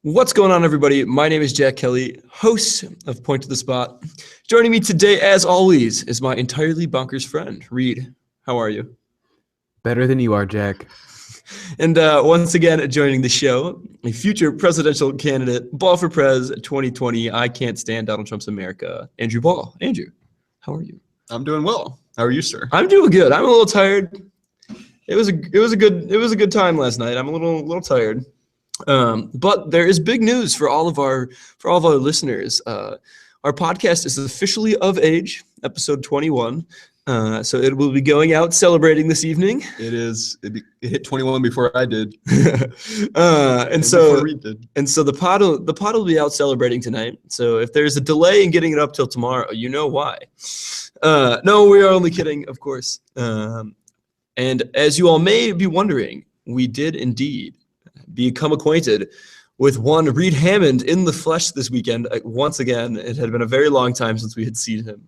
What's going on, everybody? My name is Jack Kelly, host of Point to the Spot. Joining me today, as always, is my entirely bonkers friend, Reed. How are you? Better than you are, Jack. And once again, joining the show, a future presidential candidate, Ball for Prez 2020. I can't stand Donald Trump's America. Andrew Ball. Andrew, how are you? I'm doing well. How are you, sir? I'm doing good. I'm a little tired. It was a good time last night. I'm a little tired. But there is big news for all of our listeners. Our podcast is officially of age, episode 21. So it will be going out celebrating this evening. It is. It hit 21 before I did. And so the pod will be out celebrating tonight. So if there's a delay in getting it up till tomorrow, you know why. No, we are only kidding, of course. And as you all may be wondering, we did indeed become acquainted with one Reed Hammond in the flesh this weekend. Once again, it had been a very long time since we had seen him.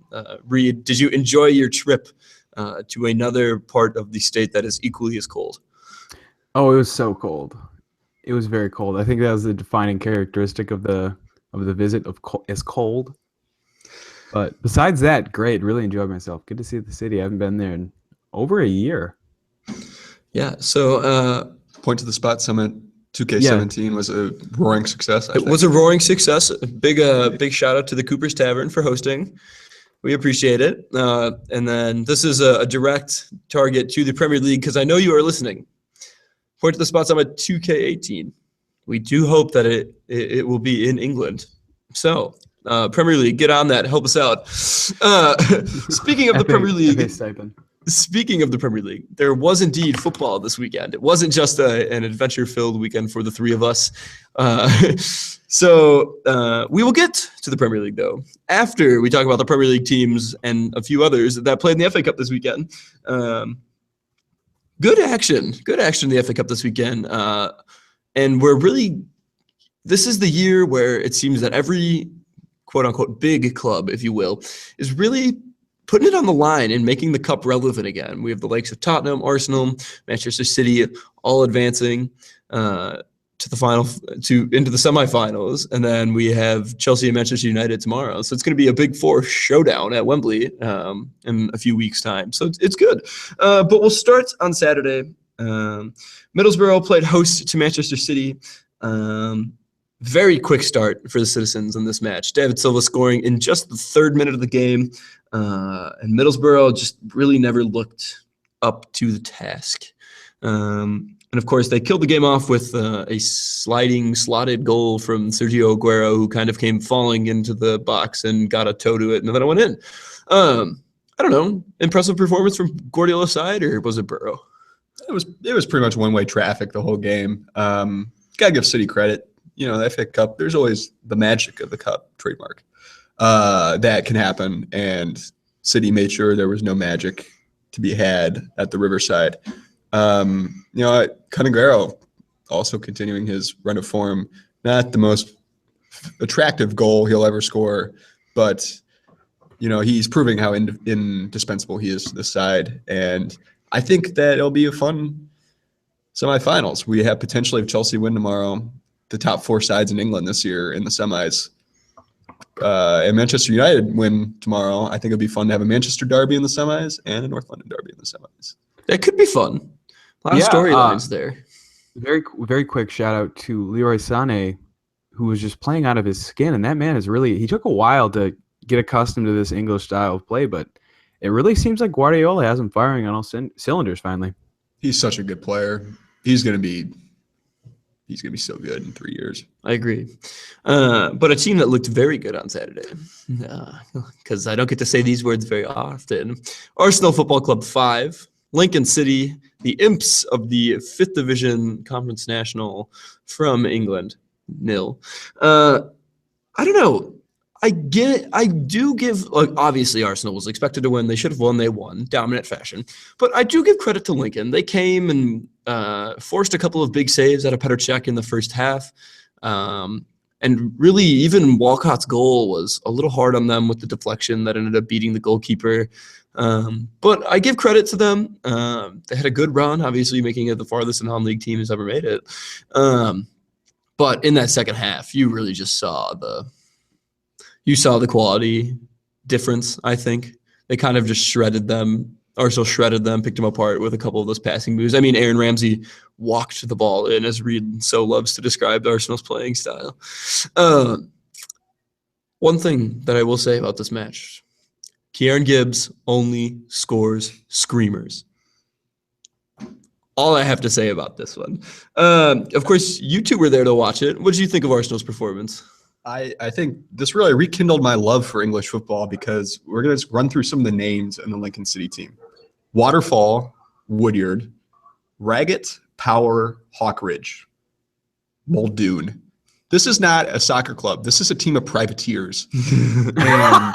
Reed, did you enjoy your trip to another part of the state that is equally as cold? Oh, it was so cold. It was very cold. I think that was the defining characteristic of the visit is cold. But besides that, great. Really enjoyed myself. Good to see the city. I haven't been there in over a year. Yeah. So Point to the Spot Summit 2K17 was a roaring success. It was a roaring success. A big shout out to the Cooper's Tavern for hosting. We appreciate it. And then this is a direct target to the Premier League because I know you are listening. Point to the Spot Summit 2K18. We do hope that it will be in England. So Premier League, get on that. Help us out. Speaking of the Premier League. Speaking of the Premier League, there was indeed football this weekend. It wasn't just an adventure-filled weekend for the three of us. So we will get to the Premier League, though, after we talk about the Premier League teams and a few others that played in the FA Cup this weekend. Good action in the FA Cup this weekend. And this is the year where it seems that every quote-unquote big club, if you will, is really putting it on the line and making the cup relevant again. We have the likes of Tottenham, Arsenal, Manchester City, all advancing into the semifinals, and then we have Chelsea and Manchester United tomorrow. So it's going to be a Big Four showdown at Wembley in a few weeks' time. So it's good. But we'll start on Saturday. Middlesbrough played host to Manchester City. Very quick start for the Citizens in this match. David Silva scoring in just the third minute of the game. And Middlesbrough just really never looked up to the task. And of course, they killed the game off with a slotted goal from Sergio Aguero, who kind of came falling into the box and got a toe to it, and then it went in. I don't know. Impressive performance from Guardiola's side, or was it Burrow? It was pretty much one-way traffic the whole game. Gotta give City credit. You know, the FA Cup, there's always the magic of the cup trademark that can happen. And City made sure there was no magic to be had at the Riverside. Cannavaro also continuing his run of form, not the most attractive goal he'll ever score, but, you know, he's proving how indispensable he is to this side. And I think that it'll be a fun semifinals. We have potentially, if Chelsea win tomorrow, the top four sides in England this year in the semis. And Manchester United win tomorrow. I think it'd be fun to have a Manchester derby in the semis and a North London derby in the semis. That could be fun. A lot of storylines there. Very, very quick shout out to Leroy Sané, who was just playing out of his skin. And that man he took a while to get accustomed to this English style of play, but it really seems like Guardiola has him firing on all cylinders finally. He's such a good player. He's going to be so good in 3 years. I agree. But a team that looked very good on Saturday, because I don't get to say these words very often. Arsenal Football Club 5, Lincoln City, the Imps of the 5th Division Conference National from England, 0. I don't know. I do give, like, obviously Arsenal was expected to win. They should have won. They won, dominant fashion. But I do give credit to Lincoln. They came and forced a couple of big saves out of Petr Cech in the first half. And really, even Walcott's goal was a little hard on them with the deflection that ended up beating the goalkeeper. But I give credit to them. They had a good run, obviously making it the farthest a non-league team has ever made it. But in that second half, you really just saw the quality difference, I think. They kind of just shredded them. Arsenal shredded them, picked them apart with a couple of those passing moves. I mean, Aaron Ramsey walked the ball in, as Reed so loves to describe Arsenal's playing style. One thing that I will say about this match, Kieran Gibbs only scores screamers. All I have to say about this one. Of course, you two were there to watch it. What did you think of Arsenal's performance? I think this really rekindled my love for English football because we're going to run through some of the names in the Lincoln City team. Waterfall, Woodyard, Raggett, Power, Hawkridge, Muldoon. This is not a soccer club. This is a team of privateers. And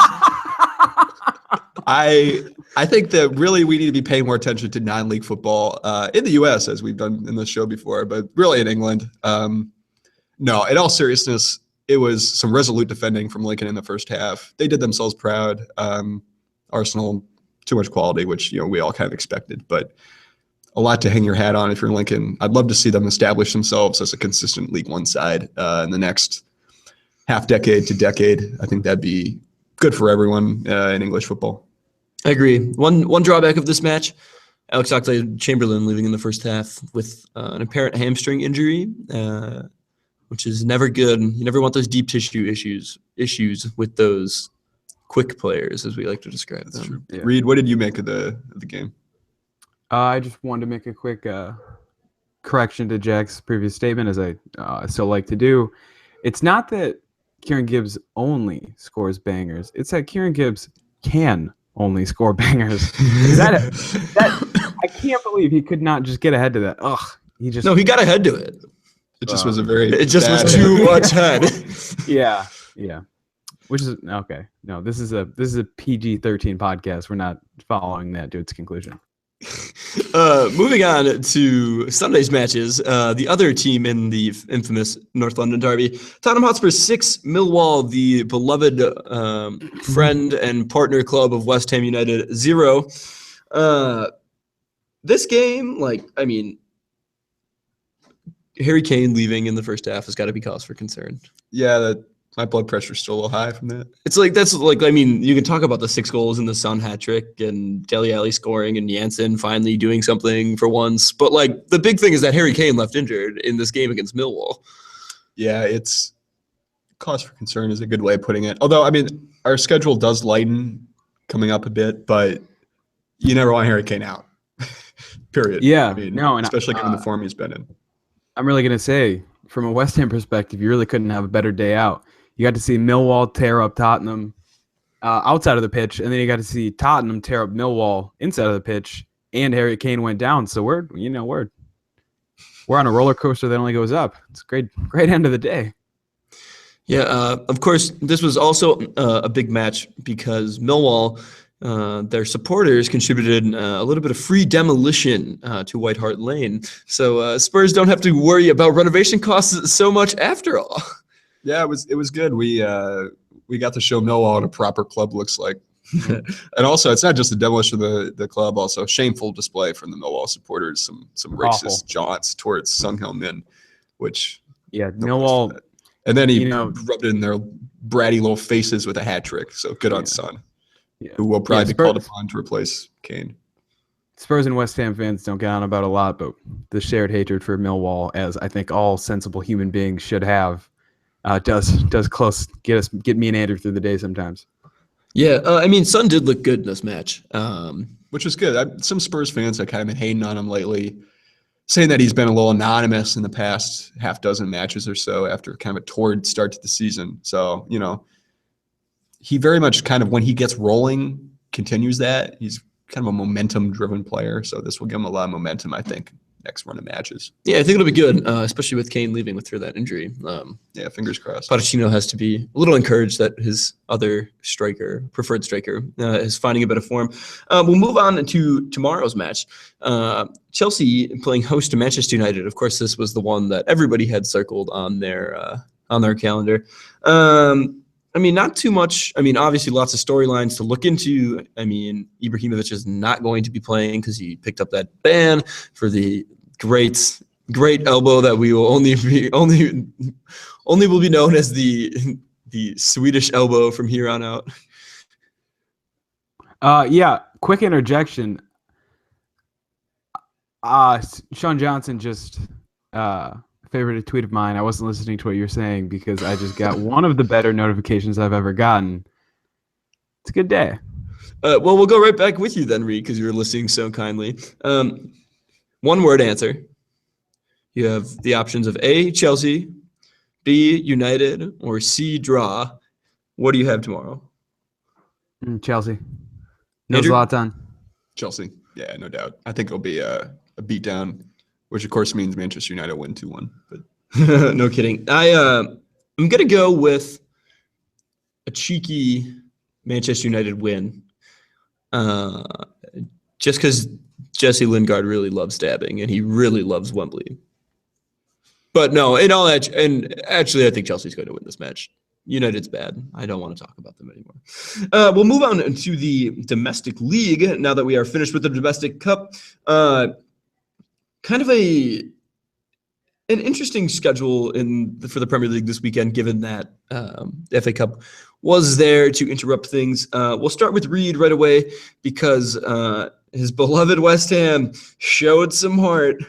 I think that really we need to be paying more attention to non-league football in the U.S., as we've done in this show before, but really in England. No, in all seriousness, it was some resolute defending from Lincoln in the first half. They did themselves proud. Arsenal, too much quality, which we all kind of expected, but a lot to hang your hat on if you're Lincoln. I'd love to see them establish themselves as a consistent League One side in the next half decade to decade. I think that'd be good for everyone in English football. I agree. One drawback of this match, Alex Oxlade-Chamberlain leaving in the first half with an apparent hamstring injury, which is never good. You never want those deep tissue issues with those quick players, as we like to describe them. True. Yeah. Reed, what did you make of the game? I just wanted to make a quick correction to Jack's previous statement, as I still like to do. It's not that Kieran Gibbs only scores bangers. It's that Kieran Gibbs can only score bangers. I can't believe he could not just get ahead to that. He got ahead to it. It just was a very It just bad- was too much head. Yeah. Which is okay. No, this is a PG-13 podcast. We're not following that to its conclusion. Moving on to Sunday's matches, the other team in the infamous North London derby, Tottenham Hotspur 6, Millwall, the beloved friend and partner club of West Ham United, 0. This game, Harry Kane leaving in the first half has got to be cause for concern. Yeah, my blood pressure's still a little high from that. You can talk about the 6 goals in the Son hat trick and Dele Alli scoring and Janssen finally doing something for once. But the big thing is that Harry Kane left injured in this game against Millwall. Yeah, it's cause for concern is a good way of putting it. Although, our schedule does lighten coming up a bit, but you never want Harry Kane out. Period. Yeah, especially given the form he's been in. I'm really going to say, from a West Ham perspective, you really couldn't have a better day out. You got to see Millwall tear up Tottenham outside of the pitch, and then you got to see Tottenham tear up Millwall inside of the pitch, and Harry Kane went down. So we're on a roller coaster that only goes up. It's a great end of the day. Yeah, of course, this was also a big match because Millwall, their supporters contributed a little bit of free demolition to White Hart Lane. So Spurs don't have to worry about renovation costs so much after all. Yeah, it was good. We got to show Millwall what a proper club looks like. And also, it's not just the demolition of the club, also shameful display from the Millwall supporters, some racist jaunts towards Sung Min, which Millwall. And then he rubbed it in their bratty little faces with a hat trick. So good on Son, who will probably be called upon to replace Kane. Spurs and West Ham fans don't get on about a lot, but the shared hatred for Millwall, as I think all sensible human beings should have, does get me and Andrew through the day sometimes. Yeah, Son did look good in this match, which is good. Some Spurs fans have kind of been hating on him lately, saying that he's been a little anonymous in the past half dozen matches or so after kind of a torrid start to the season. So he very much kind of, when he gets rolling, continues that. He's kind of a momentum-driven player, so this will give him a lot of momentum, I think, next run of matches. Yeah, I think it'll be good, especially with Kane leaving through that injury. Yeah, fingers crossed. Pochettino has to be a little encouraged that his other preferred striker, is finding a bit of form. We'll move on to tomorrow's match. Chelsea playing host to Manchester United. Of course, this was the one that everybody had circled on their calendar. Not too much. Obviously, lots of storylines to look into. Ibrahimovic is not going to be playing because he picked up that ban for the great great elbow that we will only will be known as the Swedish elbow from here on out. Yeah, quick interjection. Sean Johnson just favorited a tweet of mine. I wasn't listening to what you're saying because I just got one of the better notifications I've ever gotten. It's a good day. Well, we'll go right back with you then, Reed, because you were listening so kindly. One word answer. You have the options of A, Chelsea, B, United, or C, draw. What do you have tomorrow? Chelsea. No Andrew? Zlatan. Chelsea. Yeah, no doubt. I think it'll be a beatdown, which of course means Manchester United win 2-1. But No kidding. I'm gonna go with a cheeky Manchester United win. Just because Jesse Lingard really loves stabbing and he really loves Wembley. But no, in all that, and actually, I think Chelsea's going to win this match. United's bad. I don't want to talk about them anymore. We'll move on to the domestic league now that we are finished with the domestic cup. Kind of an interesting schedule for the Premier League this weekend, given that the FA Cup was there to interrupt things. We'll start with Reed right away because his beloved West Ham showed some heart.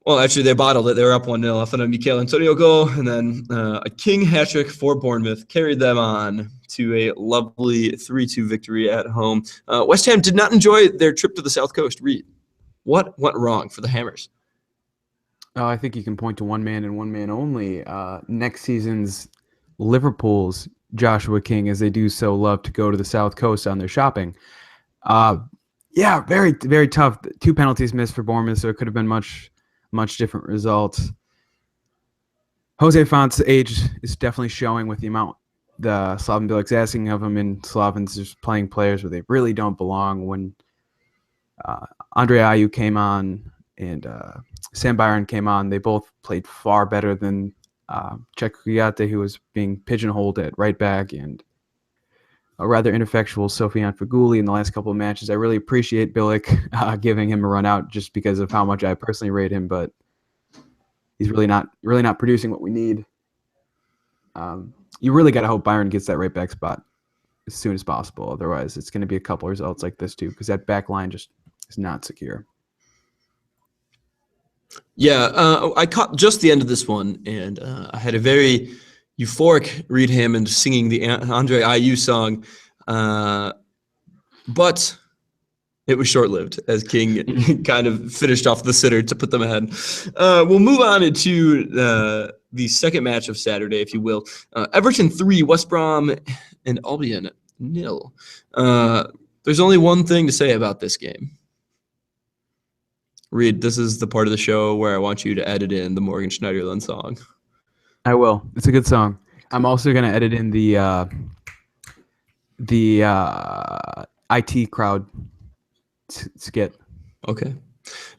Well, actually, they bottled it. They were up 1-0 off of a Mikel Antonio goal, and then a king hat-trick for Bournemouth carried them on to a lovely 3-2 victory at home. West Ham did not enjoy their trip to the South Coast. Reed, what went wrong for the Hammers? I think you can point to one man and one man only. Next season's Liverpool's Joshua King, as they do so love to go to the South Coast on their shopping. Yeah, very, very tough. 2 penalties missed for Bournemouth, so it could have been much different results. Jose Font's age is definitely showing with the amount the Slaven Bilic's asking of him, and Slaven's just playing players where they really don't belong. When Andre Ayew came on and Sam Byron came on, they both played far better than Cheikh Kouyaté, who was being pigeonholed at right back, and a rather ineffectual Sofiane Feghouli in the last couple of matches. I really appreciate Bilic giving him a run out just because of how much I personally rate him, but he's really not producing what we need. You really got to hope Byron gets that right back spot as soon as possible. Otherwise, it's going to be a couple results like this too, because that back line just is not secure. Yeah, I caught just the end of this one, and I had a very euphoric Reed Hammond singing the Andre Ayew song, but it was short-lived as King kind of finished off the sitter to put them ahead. We'll move on into the second match of Saturday, if you will. Everton 3, West Brom and Albion 0. There's only one thing to say about this game. Reed, this is the part of the show where I want you to edit in the Morgan Schneiderlin song. I will. It's a good song. I'm also going to edit in the IT crowd skit. Okay.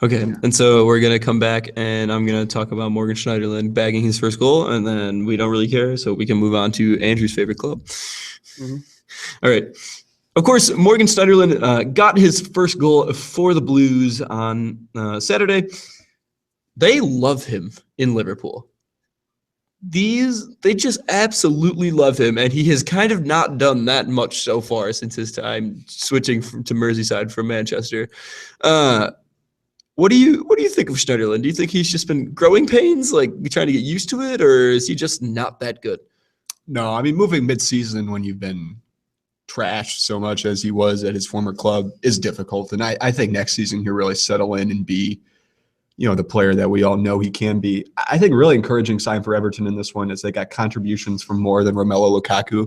Yeah. And so we're going to come back and I'm going to talk about Morgan Schneiderlin bagging his first goal, and then we don't really care, so we can move on to Andrew's favorite club. Mm-hmm. All right. Of course, Morgan Schneiderlin got his first goal for the Blues on Saturday. They love him in Liverpool. They just absolutely love him, and he has kind of not done that much so far since his time switching to Merseyside from Manchester. What do you think of Schneiderlin? Do you think he's just been growing pains, like trying to get used to it, or is he just not that good? No, I mean, moving mid-season when you've been trashed so much as he was at his former club is difficult, and I think next season he'll really settle in and be, the player that we all know he can be. I think a really encouraging sign for Everton in this one is they got contributions from more than Romelu Lukaku.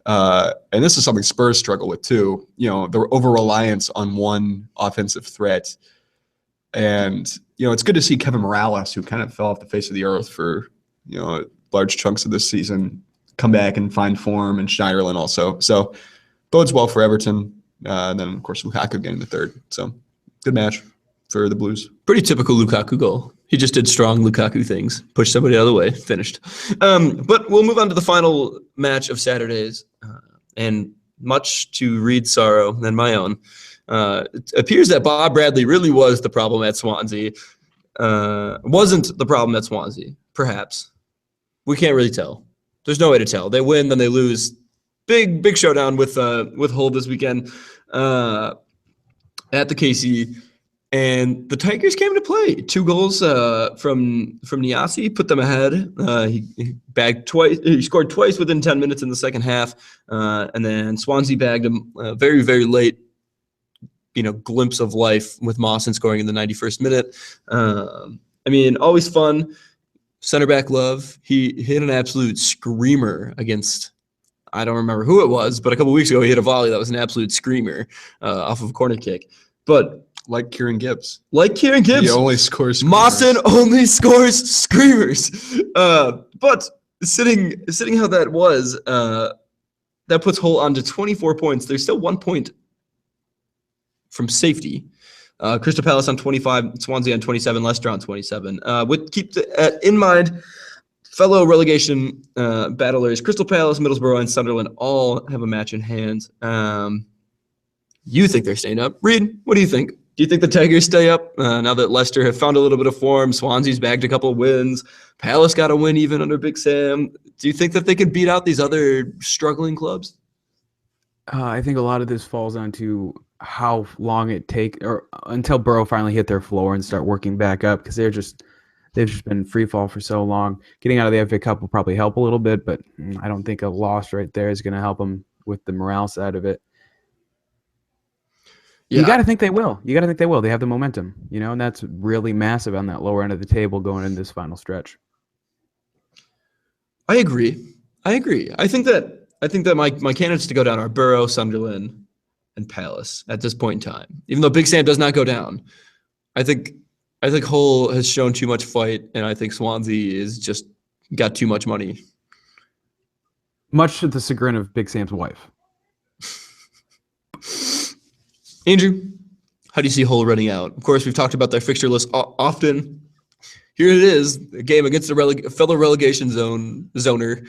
And this is something Spurs struggle with too. The over-reliance on one offensive threat. And, it's good to see Kevin Morales, who kind of fell off the face of the earth for, large chunks of this season, come back and find form, and Schneiderlin also. So bodes well for Everton. And then, of course, Lukaku getting the third. So good match for the Blues. Pretty typical Lukaku goal. He just did strong Lukaku things, pushed somebody out of the way, finished. But we'll move on to the final match of Saturdays, and much to Reed's sorrow and my own, it appears that Bob Bradley really was the problem at Swansea. wasn't the problem at Swansea. Perhaps we can't really tell. There's no way to tell. They win, then they lose. Big showdown with Hull this weekend at the KC, and the Tigers came to play. 2 goals from Niasse put them ahead. He bagged twice. He scored twice within 10 minutes in the second half, and then Swansea bagged him very late. Glimpse of life with Mawson scoring in the 91st minute. Always fun. Center back Love. He hit an absolute screamer against. I don't remember who it was, but a couple weeks ago he hit a volley that was an absolute screamer off of a corner kick. But Like Kieran Gibbs. He only scores screamers. Mawson only scores screamers. But sitting how that was, that puts Hull on to 24 points. There's still 1 point from safety. Crystal Palace on 25, Swansea on 27, Leicester on 27. Keep in mind, fellow relegation battlers, Crystal Palace, Middlesbrough, and Sunderland all have a match in hand. You think they're staying up? Reed, what do you think? Do you think the Tigers stay up now that Leicester have found a little bit of form? Swansea's bagged a couple of wins. Palace got a win even under Big Sam. Do you think that they can beat out these other struggling clubs? I think a lot of this falls onto how long it takes, or until Borough finally hit their floor and start working back up, because they've just been free fall for so long. Getting out of the FA Cup will probably help a little bit, but I don't think a loss right there is going to help them with the morale side of it. Yeah. You got to think they will. They have the momentum, and that's really massive on that lower end of the table going into this final stretch. I agree. I think that my candidates to go down are Borough, Sunderland, and Palace at this point in time. Even though Big Sam does not go down, I think Hull has shown too much fight, and I think Swansea is just got too much money. Much to the chagrin of Big Sam's wife. Andrew, how do you see Hull running out? Of course, we've talked about their fixture list often. Here it is, a game against a fellow relegation zoner.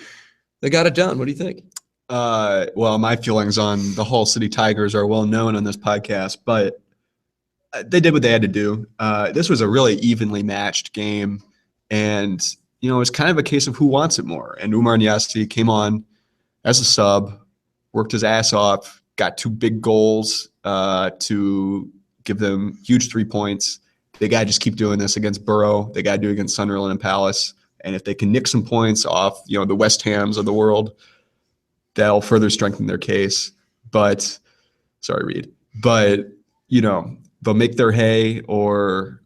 They got it done. What do you think? Well, my feelings on the Hull City Tigers are well known on this podcast, but they did what they had to do. This was a really evenly matched game, and it was kind of a case of who wants it more. And Oumar Niasse came on as a sub, worked his ass off, got 2 big goals to give them huge 3 points. They got to just keep doing this against Borough. They got to do it against Sunderland and Palace. And if they can nick some points off, the West Hams of the world, that'll further strengthen their case. But, sorry, Reed. But, they'll make their hay or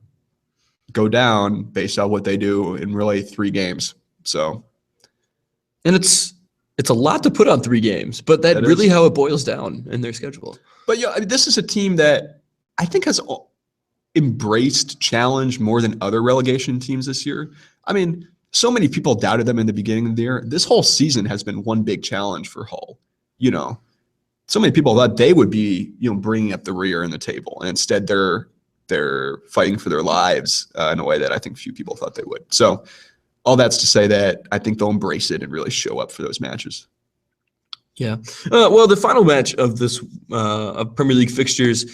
go down based on what they do in really 3 games. So, and it's a lot to put on 3 games, but that really how it boils down in their schedule. But this is a team that I think has embraced challenge more than other relegation teams this year. So many people doubted them in the beginning of the year. This whole season has been one big challenge for Hull. So many people thought they would be, bringing up the rear in the table, and instead they're fighting for their lives in a way that I think few people thought they would. So, all that's to say that I think they'll embrace it and really show up for those matches. Yeah. Well, the final match of this of Premier League fixtures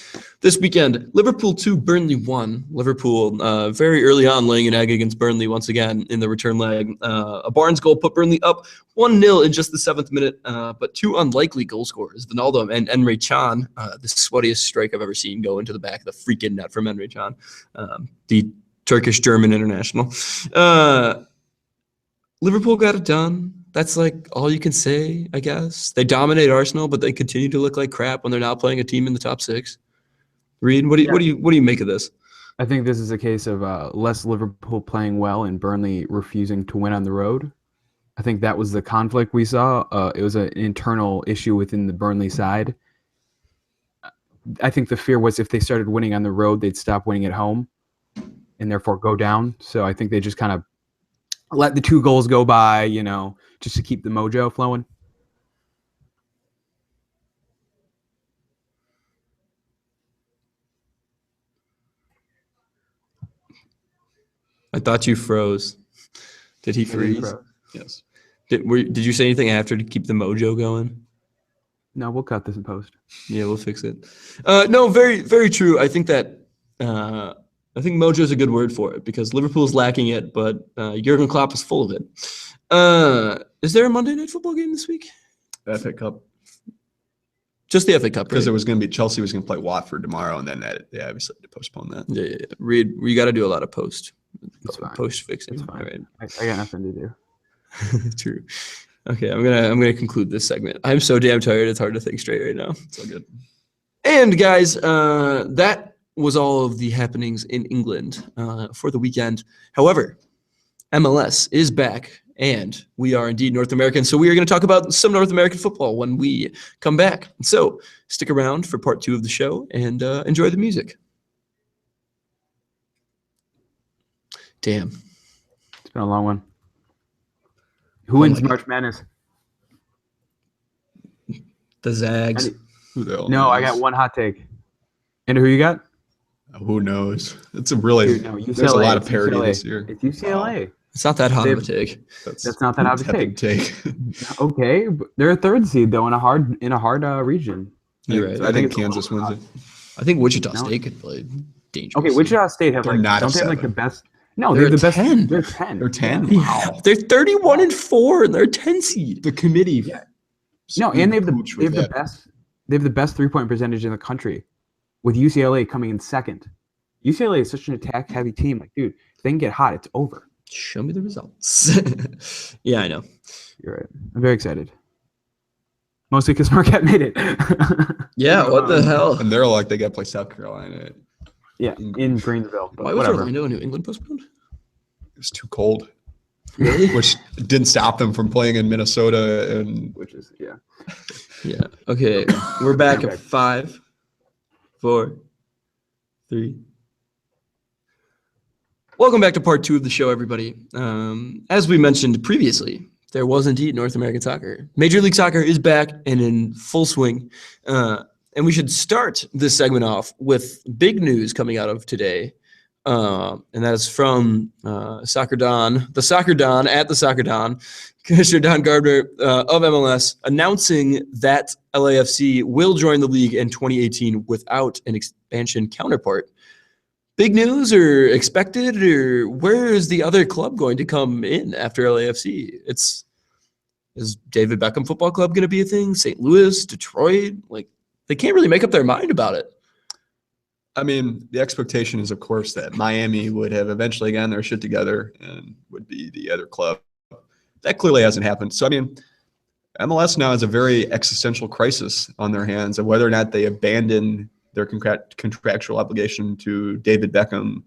this weekend, Liverpool 2, Burnley 1. Liverpool very early on laying an egg against Burnley once again in the return leg. A Barnes goal put Burnley up 1-0 in just the 7th minute, but 2 unlikely goal scorers, Wijnaldum and Emre Can, the sweatiest strike I've ever seen go into the back of the freaking net from Emre Can, the Turkish-German international. Liverpool got it done. That's like all you can say, I guess. They dominate Arsenal, but they continue to look like crap when they're not playing a team in the top 6. Reed, what do you make of this? I think this is a case of less Liverpool playing well and Burnley refusing to win on the road. I think that was the conflict we saw. It was an internal issue within the Burnley side. I think the fear was if they started winning on the road, they'd stop winning at home and therefore go down. So I think they just kind of let the 2 goals go by, just to keep the mojo flowing. I thought you froze. Did he freeze? Yes. Did you say anything after to keep the mojo going? No, we'll cut this in post. Yeah, we'll fix it. No, very, very true. I think that I think mojo is a good word for it because Liverpool's lacking it, but Jurgen Klopp is full of it. Is there a Monday Night Football game this week? FA Cup. Just the FA Cup, Because right? it was going to be Chelsea was going to play Watford tomorrow, and then they obviously had to postpone that. Yeah. Reed, we got to do a lot of post fine. fixing. It's fine. All right. I got nothing to do. True. Okay, I'm gonna conclude this segment. I'm so damn tired. It's hard to think straight right now. It's all good. And guys, that was all of the happenings in England for the weekend. However, MLS is back, and we are indeed North American. So we are going to talk about some North American football when we come back. So stick around for part 2 of the show and enjoy the music. Damn. It's been a long one. Who wins March Madness? The Zags. Who the hell No, I knows? got one hot take. And who you got? Who knows? It's a really Dude, no, there's a UCLA. lot of It's parity UCLA. this year. It's UCLA. It's not that hot of a They've- take. That's not that hot of a tepid take. Okay, but they're a 3rd seed though in a hard region. You're right. I think it's a Kansas little wins it. I think Wichita No. State could play dangerous. Okay, Wichita State have They're like not a don't they have like the 7. best? No, They're they're the a best. 10. They're 10. They're 10. Yeah, they're 31-4 and they're a 10 seed. The committee. Yeah. No, and they have pooch the with that. best. They have the best 3-point percentage in the country, with UCLA coming in 2nd. UCLA is such an attack-heavy team. Like, dude, if they can get hot, it's over. Show me the results. Yeah, I know. You're right. I'm very excited. Mostly because Marquette made it. Yeah, what the hell? And they're like they got to play South Carolina. It Yeah, in Greenville. But Why was whatever. Orlando and New England postponed? was too cold, Really? which didn't stop them from playing in Minnesota. And Which is yeah. Yeah. Okay, we're back at 5, 4, 3. Welcome back to part 2 of the show, everybody. As we mentioned previously, there was indeed North American soccer. Major League Soccer is back and in full swing. And we should start this segment off with big news coming out of today. And that is from Soccer Don, the Soccer Don at the Soccer Don, Commissioner Don Gardner of MLS, announcing that LAFC will join the league in 2018 without an expansion counterpart. Big news or expected, or where is the other club going to come in after LAFC? Is David Beckham Football Club going to be a thing? St. Louis, Detroit? Like, they can't really make up their mind about it. I mean, the expectation is, of course, that Miami would have eventually gotten their shit together and would be the other club. That clearly hasn't happened. So, I mean, MLS now has a very existential crisis on their hands of whether or not they abandon their contractual obligation to David Beckham,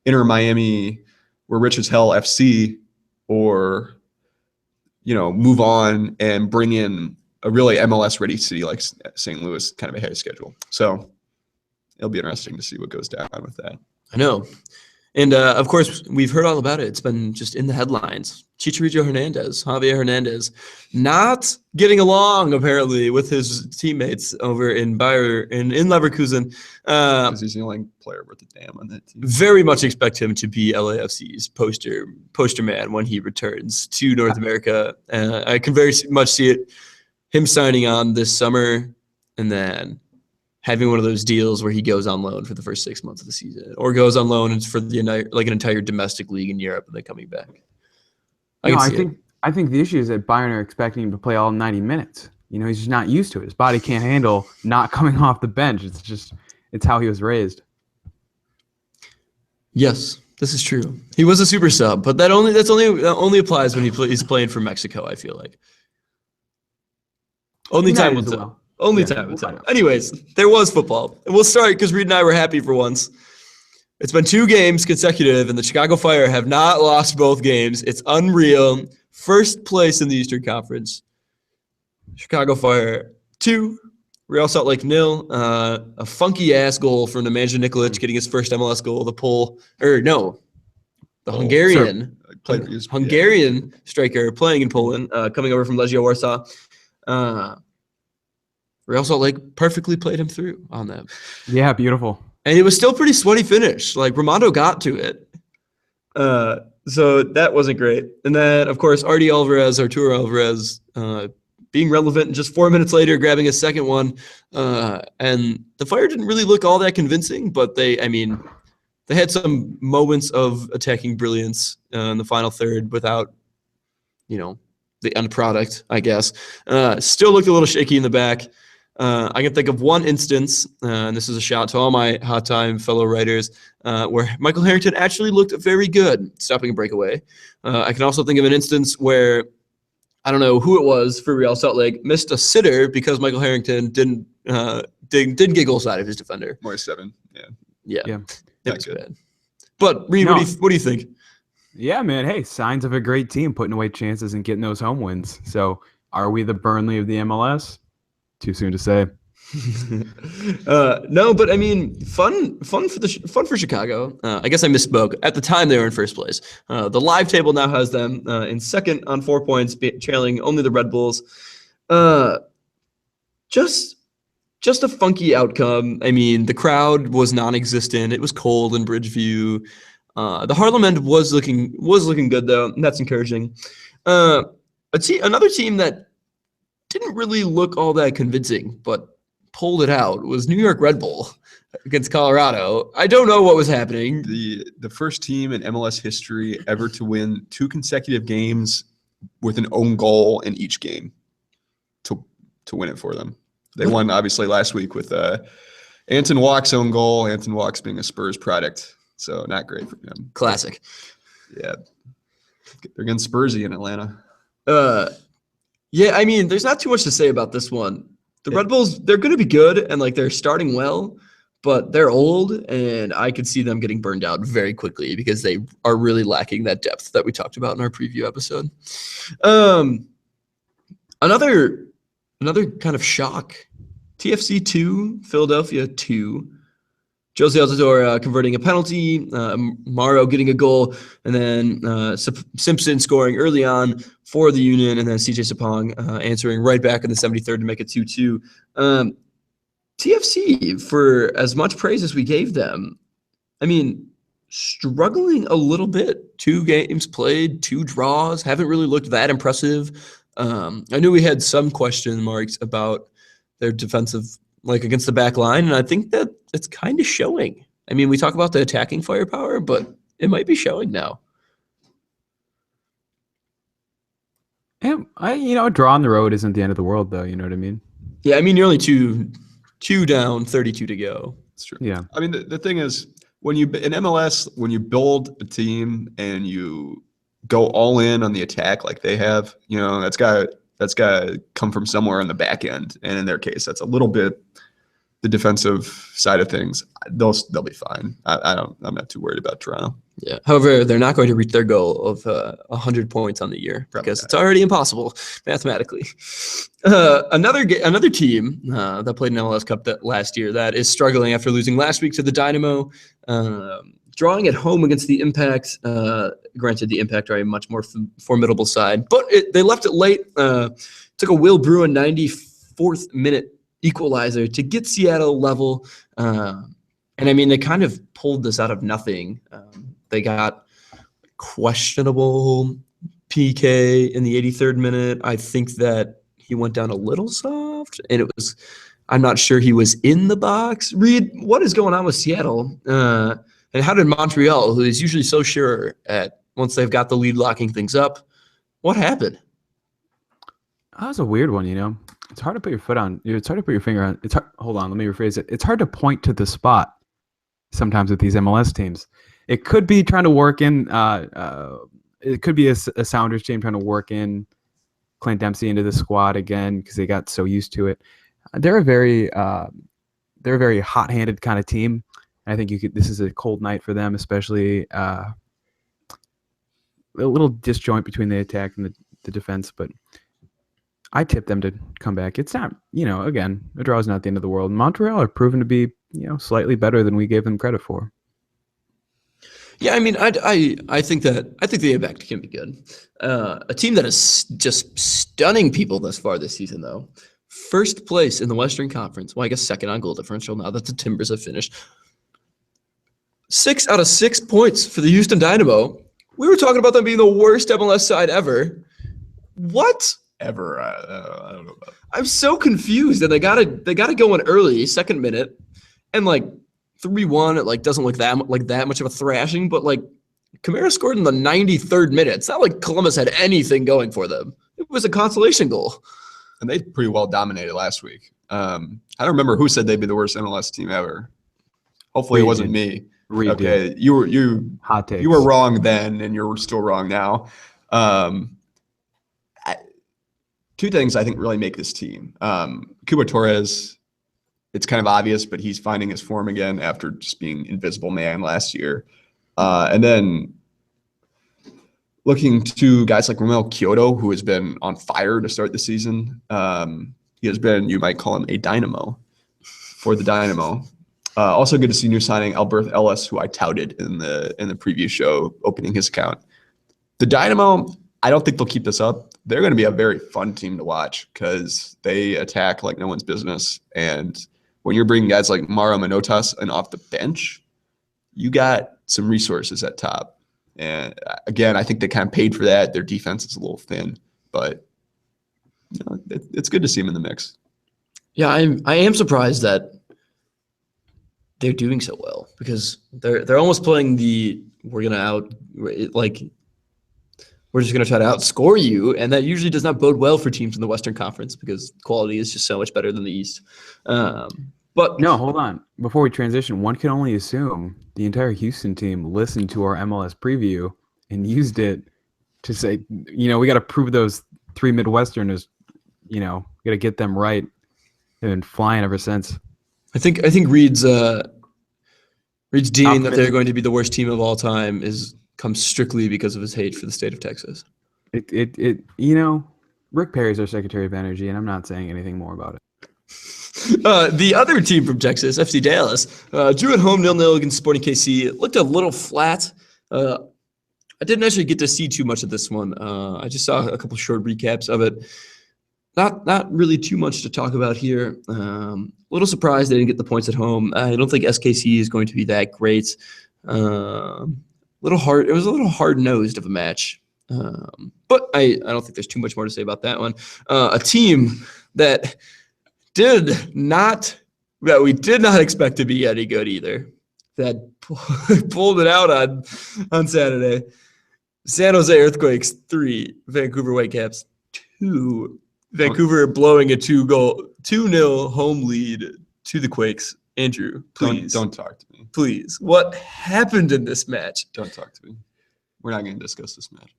enter Miami, we're rich as hell FC, or, you know, move on and bring in a really MLS-ready city like St. Louis, kind of ahead of schedule. So it'll be interesting to see what goes down with that. I know. And, of course, we've heard all about it. It's been just in the headlines. Chicharito Hernandez, Javier Hernandez, not getting along, apparently, with his teammates over in Bayer in Leverkusen. Because he's the only player worth a damn on that team. Very much expect him to be LAFC's poster man when he returns to North America. I can very much see it, him signing on this summer and then having one of those deals where he goes on loan for the first 6 months of the season, or goes on loan for the like an entire domestic league in Europe and then coming back. I think the issue is that Bayern are expecting him to play all 90 minutes. You know, he's just not used to it. His body can't handle not coming off the bench. It's how he was raised. Yes, this is true. He was a super sub, but that only applies when he's playing for Mexico, I feel like. Only time will United as tell. well. Only Yeah, time will we'll tell. find out. Anyways, there was football. And we'll start because Reed and I were happy for once. It's been 2 games consecutive, and the Chicago Fire have not lost both games. It's unreal. First place in the Eastern Conference. Chicago Fire 2, Real Salt Lake 0. A funky-ass goal from Nemanja Nikolic getting his first MLS goal. The Hungarian. Hungarian striker playing in Poland, coming over from Legia Warsaw. Real Salt Lake perfectly played him through on that. Yeah, beautiful. And it was still pretty sweaty finish. Like, Ramondo got to it. So that wasn't great. And then, of course, Arturo Alvarez, being relevant, and just 4 minutes later grabbing a second one. And the Fire didn't really look all that convincing, but they they had some moments of attacking brilliance in the final third without, the end product, I guess. Still looked a little shaky in the back. I can think of one instance, and this is a shout to all my Hot Time fellow writers, where Michael Harrington actually looked very good stopping a breakaway. I can also think of an instance where, I don't know who it was for Real Salt Lake, missed a sitter because Michael Harrington didn't get goal side of his defender. More 7. Yeah. Yeah. It was bad. But Reed, No. what do you think? Yeah, man. Hey, signs of a great team putting away chances and getting those home wins. So, are we the Burnley of the MLS? Too soon to say. No, but I mean, fun for Chicago. I guess I misspoke. At the time, they were in first place. The live table now has them in second on 4 points, trailing only the Red Bulls. Just a funky outcome. I mean, the crowd was non-existent. It was cold in Bridgeview. The Harlem end was looking good though, and that's encouraging. Another team that didn't really look all that convincing, but pulled it out was New York Red Bull against Colorado. I don't know what was happening. The first team in MLS history ever to win 2 consecutive games with an own goal in each game to win it for them. They won obviously last week with Anton Walk's own goal. Anton Walk's being a Spurs product, so not great for them. Classic. Yeah, they're getting Spursy in Atlanta. Yeah, I mean, there's not too much to say about this one. The Red Bulls, they're going to be good, and they're starting well, but they're old, and I could see them getting burned out very quickly because they are really lacking that depth that we talked about in our preview episode. Another kind of shock: TFC 2, Philadelphia 2. Jose Altidore converting a penalty, Morrow getting a goal, and then Simpson scoring early on for the Union, and then CJ Sapong answering right back in the 73rd to make it 2-2. TFC, for as much praise as we gave them, I mean, struggling a little bit. 2 games played, 2 draws, haven't really looked that impressive. I knew we had some question marks about their defensive, against the back line, and I think that it's kind of showing. I mean, we talk about the attacking firepower, but it might be showing now. And a draw on the road isn't the end of the world, though. You know what I mean? Yeah, I mean, you're only two down, 32 to go. That's true. Yeah. I mean, the thing is, in MLS, when you build a team and you go all in on the attack like they have, that's got to come from somewhere on the back end. And in their case, that's a little bit the defensive side of things. They'll be fine. I'm not too worried about Toronto. Yeah. However, they're not going to reach their goal of 100 points on the year because it's already impossible mathematically. Another team that played in MLS Cup last year that is struggling after losing last week to the Dynamo, drawing at home against the Impact. Granted, the Impact are a much more formidable side, but they left it late. Took a Will Bruin 94th minute equalizer to get Seattle level. And I mean, they kind of pulled this out of nothing. They got questionable PK in the 83rd minute. I think that he went down a little soft, and I'm not sure he was in the box. Reed, what is going on with Seattle? And how did Montreal, who is usually so sure once they've got the lead locking things up, what happened? That was a weird one, It's hard to put your foot on. It's hard to put your finger on. It's hard. Hold on, let me rephrase it. It's hard to point to the spot sometimes with these MLS teams. It could be trying to work in. It could be a Sounders team trying to work in Clint Dempsey into the squad again because they got so used to it. They're a very hot-handed kind of team. I think this is a cold night for them, especially a little disjoint between the attack and the defense, but I tip them to come back. It's not, again, a draw is not the end of the world. Montreal are proven to be, slightly better than we gave them credit for. Yeah, I mean, I think the Impact can be good. A team that is just stunning people thus far this season, though. First place in the Western Conference. Well, I guess second on goal differential now that the Timbers have finished. 6 out of 6 points for the Houston Dynamo. We were talking about them being the worst MLS side ever. What? Ever. I don't know about that. I'm so confused. And they got it going early, second minute, and 3-1. It like doesn't look that much of a thrashing, but like Kamara scored in the 93rd minute. It's not like Columbus had anything going for them. It was a consolation goal. And they pretty well dominated last week. I don't remember who said they'd be the worst MLS team ever. Hopefully it wasn't me. Reed Okay, did. you Hot takes. were wrong then, and you're still wrong now. Two things I think really make this team. Cubo Torres, it's kind of obvious, but he's finding his form again after just being invisible man last year. And then looking to guys like Romel Kyoto, who has been on fire to start the season. He has been, you might call him a dynamo for the Dynamo. Also good to see new signing Alberth Ellis, who I touted in the preview show opening his account. The Dynamo, I don't think they'll keep this up. They're going to be a very fun team to watch because they attack like no one's business. And when you're bringing guys like Mauro Manotas and off the bench, you got some resources at top. And again, I think they kind of paid for that. Their defense is a little thin, but you know, it's good to see them in the mix. Yeah, I am surprised that they're doing so well because they're almost playing we're just gonna try to outscore you, and that usually does not bode well for teams in the Western Conference because quality is just so much better than the East. But No, hold on. Before we transition, one can only assume the entire Houston team listened to our MLS preview and used it to say, we got to prove those three Midwesterners, we got to get them right. They've been flying ever since. I think Reed's deeming that they're going to be the worst team of all time comes strictly because of his hate for the state of Texas. Rick Perry's our Secretary of Energy, and I'm not saying anything more about it. The other team from Texas, FC Dallas, drew at home 0-0 against Sporting KC. It looked a little flat. I didn't actually get to see too much of this one. I just saw a couple short recaps of it. Not really too much to talk about here. A little surprised they didn't get the points at home. I don't think SKC is going to be that great. Little hard. It was a little hard-nosed of a match. But I don't think there's too much more to say about that one. A team that we did not expect to be any good either. That pulled it out on Saturday. San Jose Earthquakes 3, Vancouver Whitecaps 2. Vancouver blowing a 2-0 home lead to the Quakes. Andrew, please. Don't talk to me. Please. What happened in this match? Don't talk to me. We're not going to discuss this match.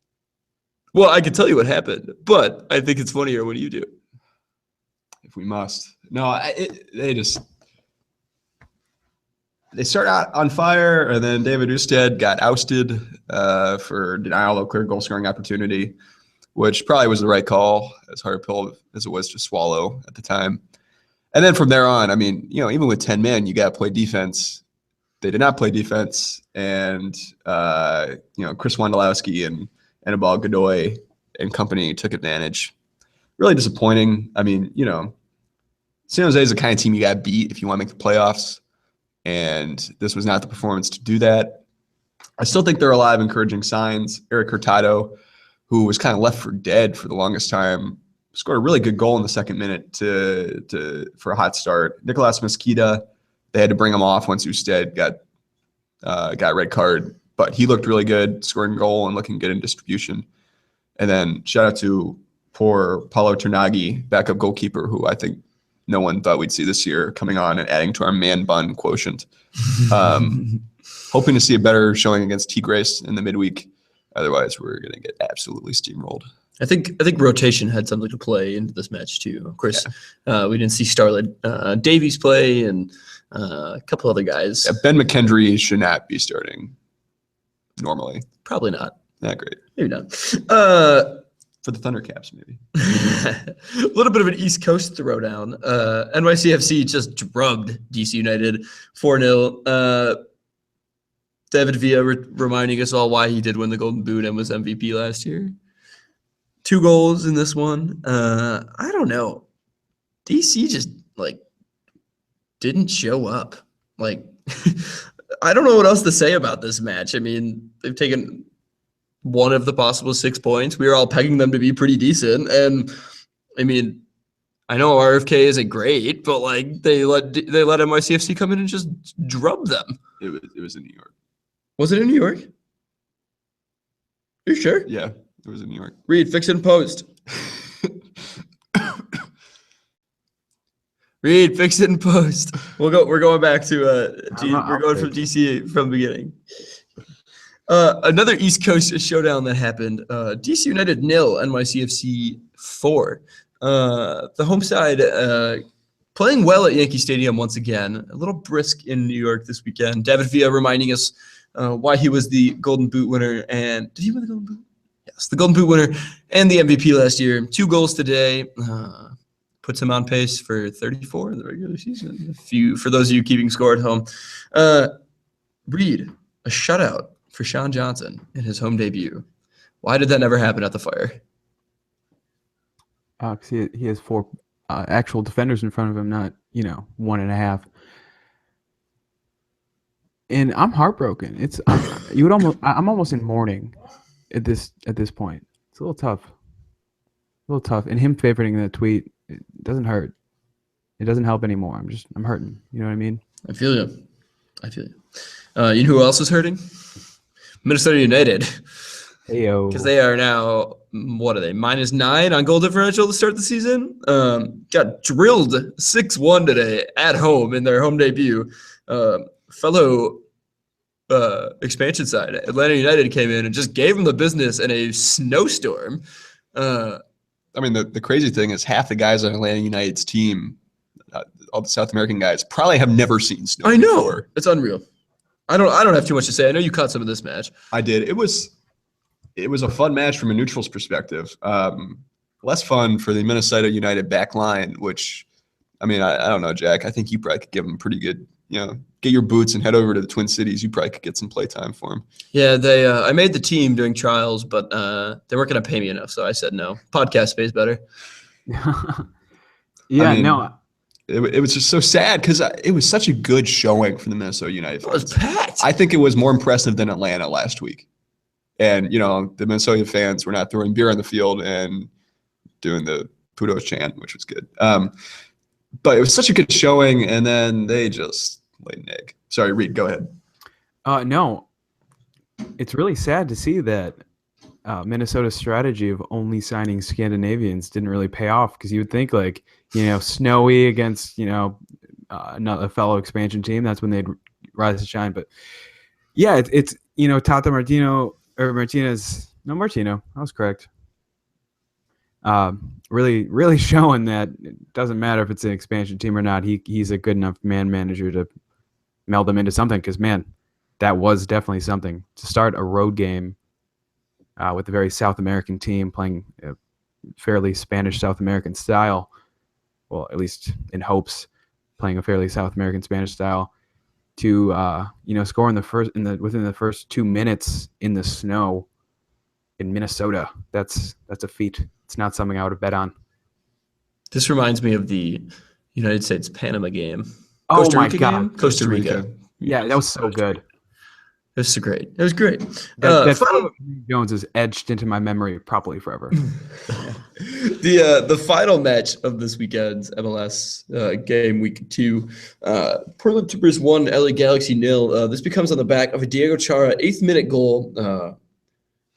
Well, I can tell you what happened, but I think it's funnier when you do. If we must. No, they start out on fire, and then David Ousted got ousted for denial of clear goal-scoring opportunity, which probably was the right call, as hard a pill as it was to swallow at the time. And then from there on, I mean, even with 10 men, you got to play defense. They did not play defense, and Chris Wondolowski and Anibal Godoy and company took advantage. Really disappointing. I mean, San Jose is the kind of team you got to beat if you want to make the playoffs, and this was not the performance to do that. I still think there are a lot of encouraging signs. Eric Hurtado, who was kind of left for dead for the longest time, scored a really good goal in the second minute for a hot start. Nicolas Mosqueda, they had to bring him off once Ousted got a red card, but he looked really good, scoring a goal and looking good in distribution. And then shout out to poor Paulo Ternaghi, backup goalkeeper, who I think no one thought we'd see this year, coming on and adding to our man bun quotient. Hoping to see a better showing against Tigres in the midweek. Otherwise, we're going to get absolutely steamrolled. I think rotation had something to play into this match too. Of course, we didn't see Starlet Davies play and a couple other guys. Yeah, Ben McKendry should not be starting normally. Probably not. Not great. Maybe not. For the Thundercaps, maybe. A little bit of an East Coast throwdown. NYCFC just drugged DC United 4-0. David Villa reminding us all why he did win the Golden Boot and was MVP last year. 2 goals in this one. I don't know. DC just didn't show up. I don't know what else to say about this match. I mean, they've taken one of the possible 6 points. We were all pegging them to be pretty decent. And I mean, I know RFK isn't great, but like they let NYCFC come in and just drub them. It was in New York. Was it in New York? You sure? Yeah, it was in New York. Reed, fix it in post. Reed, fix it in post. We're going back to we're going from DC from the beginning. Another East Coast showdown that happened. DC United 0, NYCFC 4. The home side playing well at Yankee Stadium once again. A little brisk in New York this weekend. David Villa reminding us why he was the Golden Boot winner. And did he win the Golden Boot? Yes, the Golden Boot winner and the MVP last year. 2 goals today. Puts him on pace for 34 in the regular season. For those of you keeping score at home. Reed, a shutout for Sean Johnson in his home debut. Why did that never happen at the Fire? Because he has 4 actual defenders in front of him, not 1.5. And I'm heartbroken. I'm almost in mourning at this point. It's a little tough. And him favoriting that tweet, it doesn't hurt. It doesn't help anymore. I'm hurting. You know what I mean? I feel you. You know who else is hurting? Minnesota United. Heyo. Because they are now, what are they, -9 on goal differential to start the season? Got drilled 6-1 today at home in their home debut. Fellow expansion side, Atlanta United, came in and just gave them the business in a snowstorm. I mean, the crazy thing is half the guys on Atlanta United's team, all the South American guys, probably have never seen snow I know. before. It's unreal. I don't have too much to say. I know you caught some of this match. I did. It was a fun match from a neutral's perspective. Less fun for the Minnesota United back line, which, I mean, I don't know, Jack. I think you probably could give them pretty good, get your boots and head over to the Twin Cities. You probably could get some play time for them. Yeah, they. I made the team during trials, but they weren't going to pay me enough, so I said no. Podcast pays better. Yeah, I mean, no. It was just so sad because it was such a good showing for the Minnesota United It was fans. packed. I think it was more impressive than Atlanta last week. And, the Minnesota fans were not throwing beer on the field and doing the Pudos chant, which was good. But it was such a good showing, and then they just laid an egg. Sorry, Reed, go ahead. No. It's really sad to see that Minnesota's strategy of only signing Scandinavians didn't really pay off, because you would think snowy against, a fellow expansion team, that's when they'd rise to shine. But yeah, it's Tata Martino. Martino. I was correct. Really, really showing that it doesn't matter if it's an expansion team or not. He's a good enough manager to meld them into something. Because man, that was definitely something to start a road game with a very South American team playing a fairly Spanish South American style. Well, at least in hopes, playing a fairly South American Spanish style. To score within the first 2 minutes in the snow in Minnesota, that's a feat. It's not something I would have bet on. This reminds me of the United States Panama game. Oh Costa my Rica God. game? Costa Rica. Yeah, that was so good. It was so great. It was great. That Final- Jones is etched into my memory probably forever. The final match of this weekend's MLS game, week 2, Portland Timbers 1, LA Galaxy 0. This becomes on the back of a Diego Chara 8th-minute goal.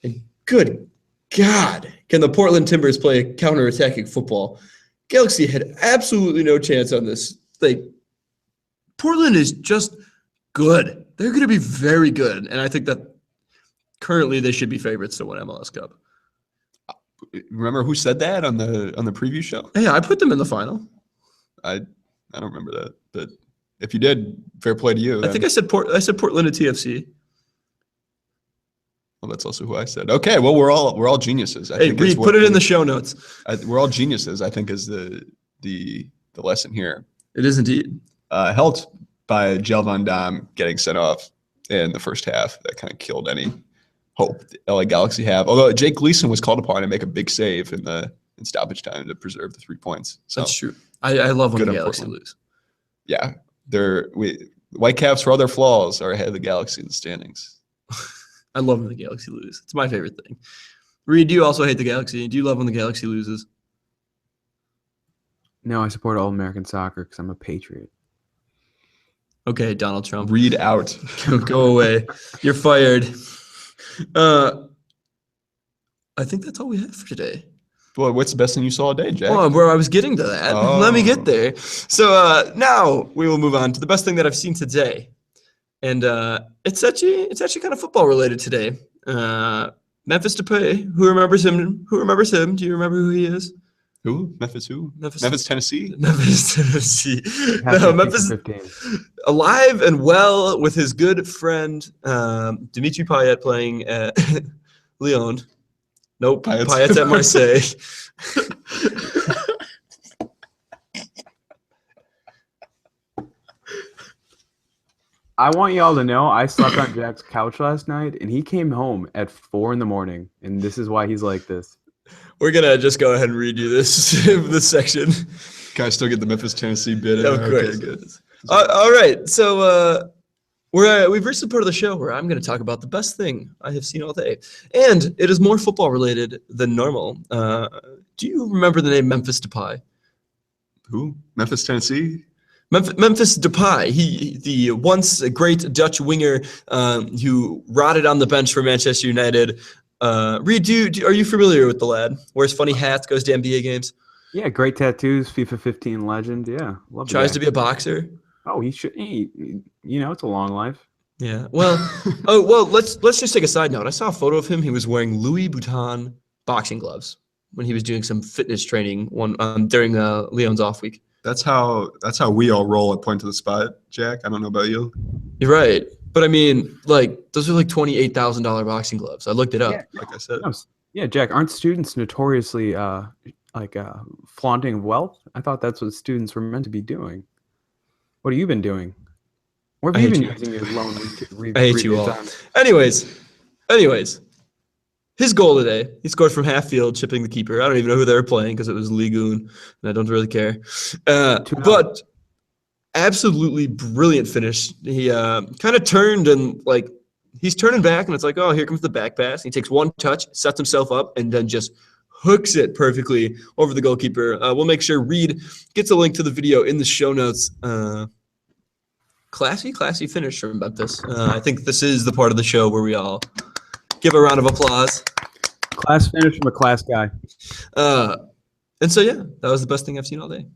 And good God, can the Portland Timbers play counter-attacking football? Galaxy had absolutely no chance on this. Portland is just good. They're going to be very good, and I think that currently they should be favorites to win MLS Cup. Remember who said that on the preview show? Yeah, I put them in the final. I don't remember that, but if you did, fair play to you. I think I said Portland at TFC. Well, that's also who I said. Okay, well we're all geniuses. Hey, Reed, put it in the show notes. We're all geniuses. I think is the lesson here. It is indeed. Helped by Gel Van Dam getting sent off in the first half. That kind of killed any hope the LA Galaxy have. Although Jake Gleason was called upon to make a big save in stoppage time to preserve the 3 points. So That's true. I love when good the on Galaxy Portland. lose. Yeah, Whitecaps, for all their flaws, are ahead of the Galaxy in the standings. I love when the Galaxy lose. It's my favorite thing. Reed, do you also hate the Galaxy? Do you love when the Galaxy loses? No, I support All American Soccer because I'm a patriot. Okay, Donald Trump. Read out. Go away. You're fired. I think that's all we have for today. Well, what's the best thing you saw today, Jack? Well, where I was getting to that. Let me get there. So now we will move on to the best thing that I've seen today, and it's actually kind of football related today. Memphis Depay. Who remembers him? Who remembers him? Do you remember who he is? Who? Memphis who? Memphis, Tennessee? Memphis, Tennessee. Happy No, FIFA Memphis 15. alive and well with his good friend Dimitri Payet playing at Lyon. Nope, Payet's at Marseille. I want y'all to know I slept on Jack's couch last night, and he came home at 4 a.m, and this is why he's like this. We're gonna just go ahead and read you this section. Can I still get the Memphis, Tennessee bit in? Of course. Okay, good. All right, so we've reached the part of the show where I'm going to talk about the best thing I have seen all day, and it is more football related than normal. Do you remember the name Memphis Depay? Who? Memphis, Tennessee? Memphis Depay, the once great Dutch winger who rotted on the bench for Manchester United. Reed, are you familiar with the lad? Wears funny hats, goes to NBA games. Yeah, great tattoos, FIFA 15 legend. Yeah, love. Tries to be a boxer. Oh, he should. It's a long life. Yeah. Well, let's just take a side note. I saw a photo of him. He was wearing Louis Vuitton boxing gloves when he was doing some fitness training during Leon's off week. That's how we all roll at Point to the Spot, Jack. I don't know about you. You're right. But I mean, like, those are like $28,000 boxing gloves. I looked it up. Yeah. Like I said. Yeah, Jack, aren't students notoriously flaunting wealth? I thought that's what students were meant to be doing. What have you been doing? Where have you been using your loan? I hate you all. Anyways, his goal today, he scored from half field, chipping the keeper. I don't even know who they were playing because it was Ligue 1, and I don't really care. But absolutely brilliant finish. He kind of turned and he's turning back, and it's like, oh, here comes the back pass. He takes one touch, sets himself up, and then just hooks it perfectly over the goalkeeper. We'll make sure Reed gets a link to the video in the show notes. Classy finish from Memphis. I think this is the part of the show where we all give a round of applause. Class finish from a class guy. And so, yeah, that was the best thing I've seen all day.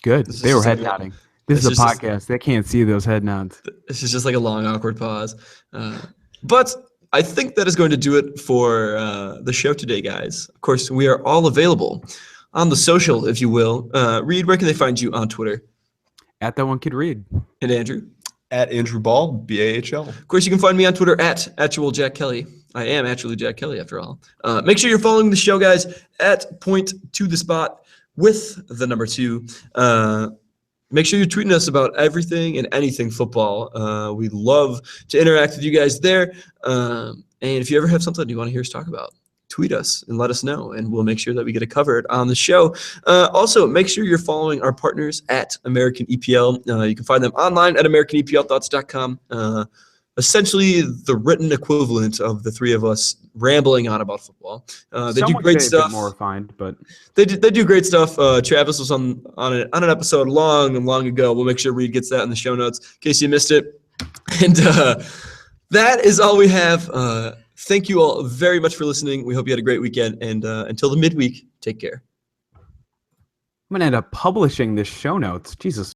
Good. They were head nodding. This is a podcast. They can't see those head nods. This is just like a long, awkward pause. But I think that is going to do it for the show today, guys. Of course, we are all available on the social, if you will. Reed, where can they find you on Twitter? At that one kid Reed. And Andrew? At Andrew Ball, BAHL. Of course, you can find me on Twitter at actual Jack Kelly. I am actually Jack Kelly, after all. Make sure you're following the show, guys, at Point to the Spot with the number 2. Make sure you're tweeting us about everything and anything football. We love to interact with you guys there. And if you ever have something you want to hear us talk about, tweet us and let us know, and we'll make sure that we get it covered on the show. Also, make sure you're following our partners at American EPL. You can find them online at AmericanEPLthoughts.com. Essentially, the written equivalent of the three of us rambling on about football. They do great stuff. More refined, but they do great stuff. Travis was on an episode long ago. We'll make sure Reed gets that in the show notes in case you missed it. And that is all we have. Thank you all very much for listening. We hope you had a great weekend. And until the midweek, take care. I'm going to end up publishing the show notes. Jesus.